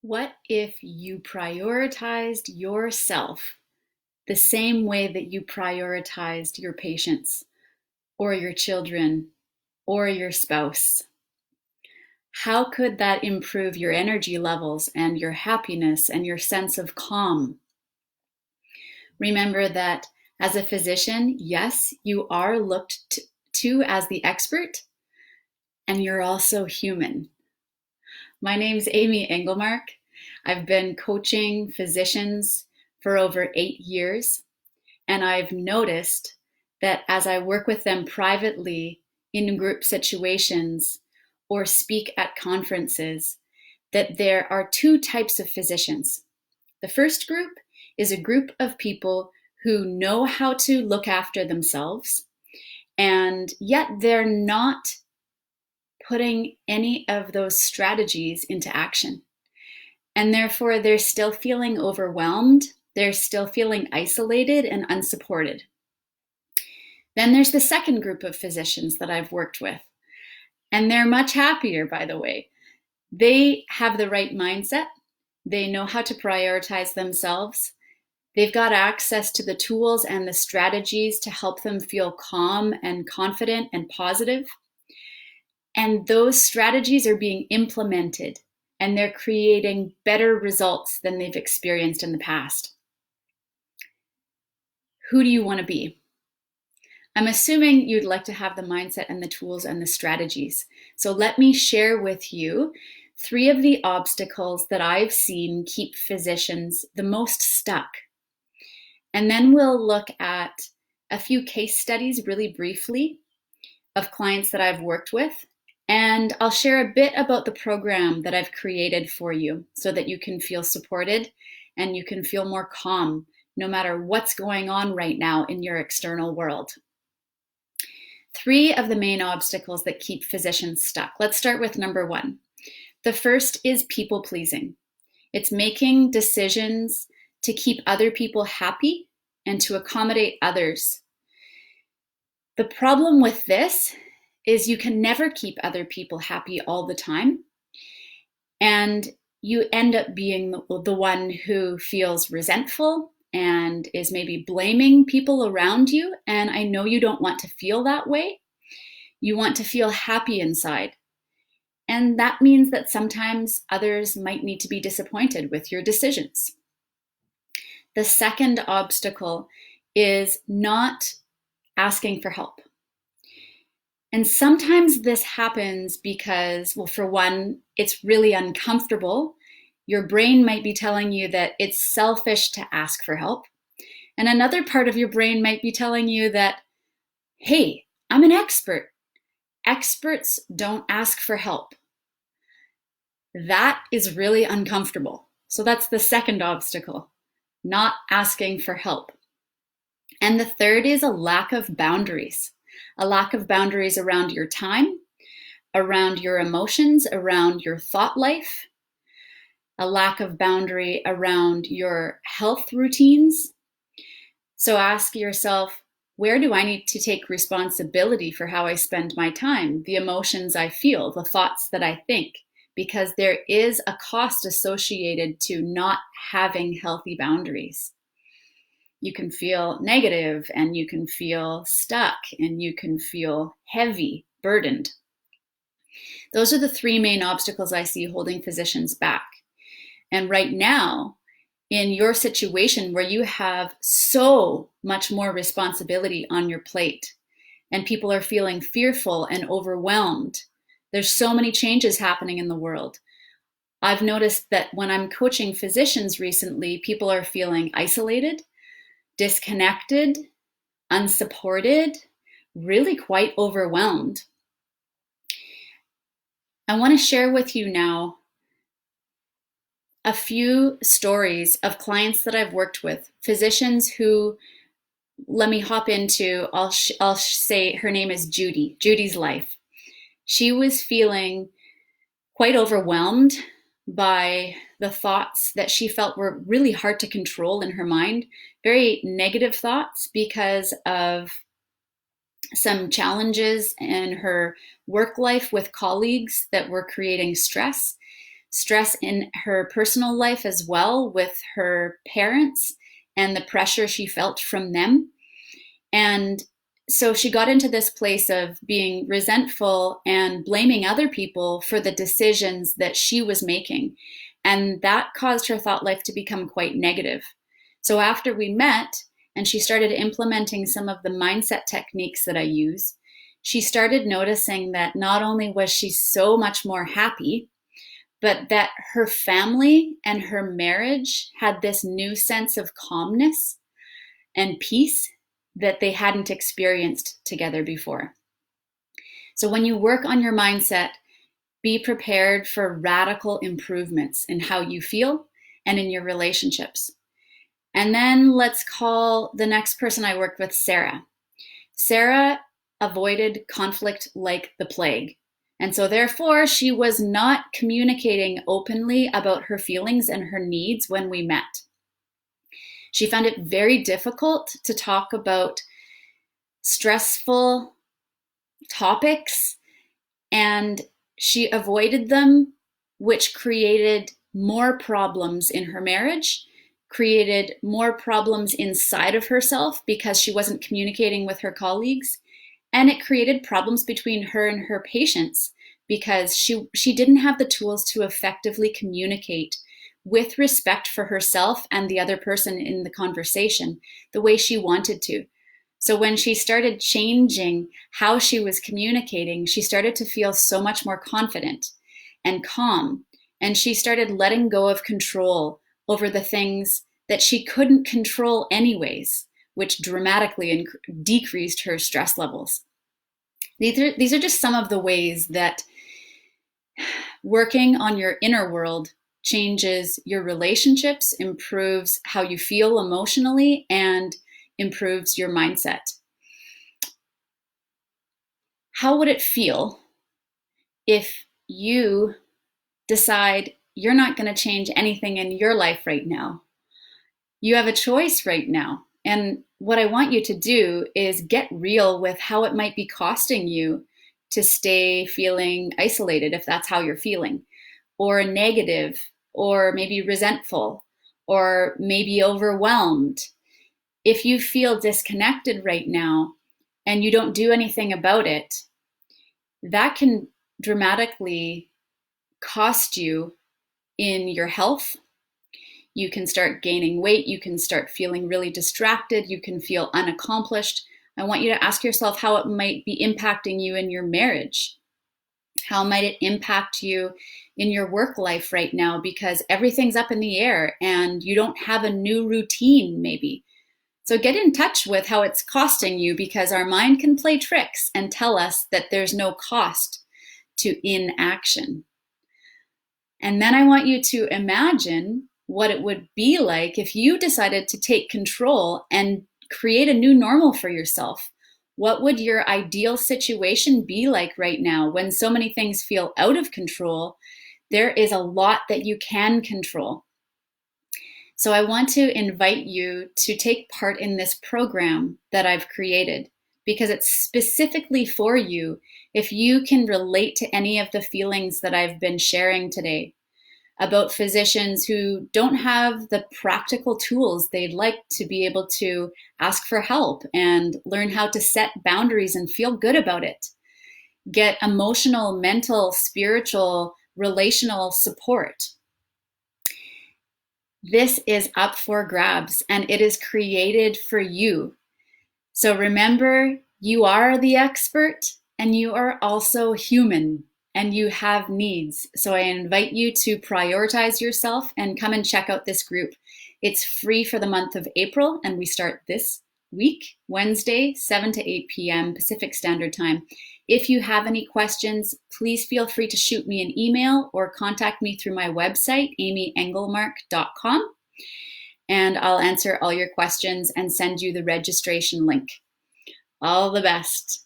What if you prioritized yourself the same way that you prioritized your patients or your children or your spouse? How could that improve your energy levels and your happiness and your sense of calm? Remember that as a physician, yes, you are looked to as the expert, and you're also human. My name's Amy Engelmark. I've been coaching physicians for over 8 years, and I've noticed that as I work with them privately in group situations or speak at conferences, that there are two types of physicians. The first group is a group of people who know how to look after themselves, and yet they're not putting any of those strategies into action. And therefore, they're still feeling overwhelmed. They're still feeling isolated and unsupported. Then there's the second group of physicians that I've worked with. And they're much happier, by the way. They have the right mindset. They know how to prioritize themselves. They've got access to the tools and the strategies to help them feel calm and confident and positive. And those strategies are being implemented, and they're creating better results than they've experienced in the past. Who do you want to be? I'm assuming you'd like to have the mindset and the tools and the strategies. So let me share with you 3 of the obstacles that I've seen keep physicians the most stuck. And then we'll look at a few case studies really briefly of clients that I've worked with. And I'll share a bit about the program that I've created for you so that you can feel supported and you can feel more calm no matter what's going on right now in your external world. 3 of the main obstacles that keep physicians stuck. Let's start with number 1. The first is people pleasing. It's making decisions to keep other people happy and to accommodate others. The problem with this is you can never keep other people happy all the time. And you end up being the one who feels resentful and is maybe blaming people around you. And I know you don't want to feel that way. You want to feel happy inside. And that means that sometimes others might need to be disappointed with your decisions. The second obstacle is not asking for help. And sometimes this happens because, well, for one, it's really uncomfortable. Your brain might be telling you that it's selfish to ask for help. And another part of your brain might be telling you that, hey, I'm an expert. Experts don't ask for help. That is really uncomfortable. So that's the second obstacle, not asking for help. And the third is a lack of boundaries. A lack of boundaries around your time, around your emotions, around your thought life, a lack of boundary around your health routines. So ask yourself, where do I need to take responsibility for how I spend my time, the emotions I feel, the thoughts that I think? Because there is a cost associated to not having healthy boundaries. You can feel negative and you can feel stuck and you can feel heavy, burdened. Those are the 3 main obstacles I see holding physicians back. And right now, in your situation where you have so much more responsibility on your plate and people are feeling fearful and overwhelmed, there's so many changes happening in the world. I've noticed that when I'm coaching physicians recently, people are feeling isolated, disconnected, unsupported, really quite overwhelmed. I want to share with you now a few stories of clients that I've worked with, physicians who, let me hop into, I'll say her name is Judy, Judy's life. She was feeling quite overwhelmed by the thoughts that she felt were really hard to control in her mind, very negative thoughts because of some challenges in her work life with colleagues that were creating stress. stress in her personal life as well with her parents and the pressure she felt from them. And so she got into this place of being resentful and blaming other people for the decisions that she was making. And that caused her thought life to become quite negative. So after we met and she started implementing some of the mindset techniques that I use, she started noticing that not only was she so much more happy, but that her family and her marriage had this new sense of calmness and peace that they hadn't experienced together before. So when you work on your mindset, be prepared for radical improvements in how you feel and in your relationships. And then let's call the next person I worked with Sarah. Sarah avoided conflict like the plague. And so therefore, she was not communicating openly about her feelings and her needs when we met. She found it very difficult to talk about stressful topics, and she avoided them, which created more problems in her marriage, created more problems inside of herself because she wasn't communicating with her colleagues, and it created problems between her and her patients because she didn't have the tools to effectively communicate with respect for herself and the other person in the conversation the way she wanted to. So when she started changing how she was communicating, she started to feel so much more confident and calm. And she started letting go of control over the things that she couldn't control anyways, which dramatically decreased her stress levels. These are just some of the ways that working on your inner world changes your relationships, improves how you feel emotionally, and improves your mindset. How would it feel if you decide you're not going to change anything in your life right now? You have a choice right now. And what I want you to do is get real with how it might be costing you to stay feeling isolated, if that's how you're feeling, or negative, or maybe resentful, or maybe overwhelmed. If you feel disconnected right now and you don't do anything about it, that can dramatically cost you in your health. You can start gaining weight. You can start feeling really distracted. You can feel unaccomplished. I want you to ask yourself how it might be impacting you in your marriage. How might it impact you in your work life right now? Because everything's up in the air and you don't have a new routine maybe. So get in touch with how it's costing you, because our mind can play tricks and tell us that there's no cost to inaction. And then I want you to imagine what it would be like if you decided to take control and create a new normal for yourself. What would your ideal situation be like right now when so many things feel out of control? There is a lot that you can control. So I want to invite you to take part in this program that I've created, because it's specifically for you if you can relate to any of the feelings that I've been sharing today about physicians who don't have the practical tools they'd like to be able to ask for help and learn how to set boundaries and feel good about it. Get emotional, mental, spiritual, relational support. This is up for grabs and it is created for you. So remember, you are the expert and you are also human and you have needs. So I invite you to prioritize yourself and come and check out this group. It's free for the month of April and we start this week, Wednesday, 7 to 8 p.m. Pacific Standard Time. If you have any questions, please feel free to shoot me an email or contact me through my website, amyengelmark.com, and I'll answer all your questions and send you the registration link. All the best.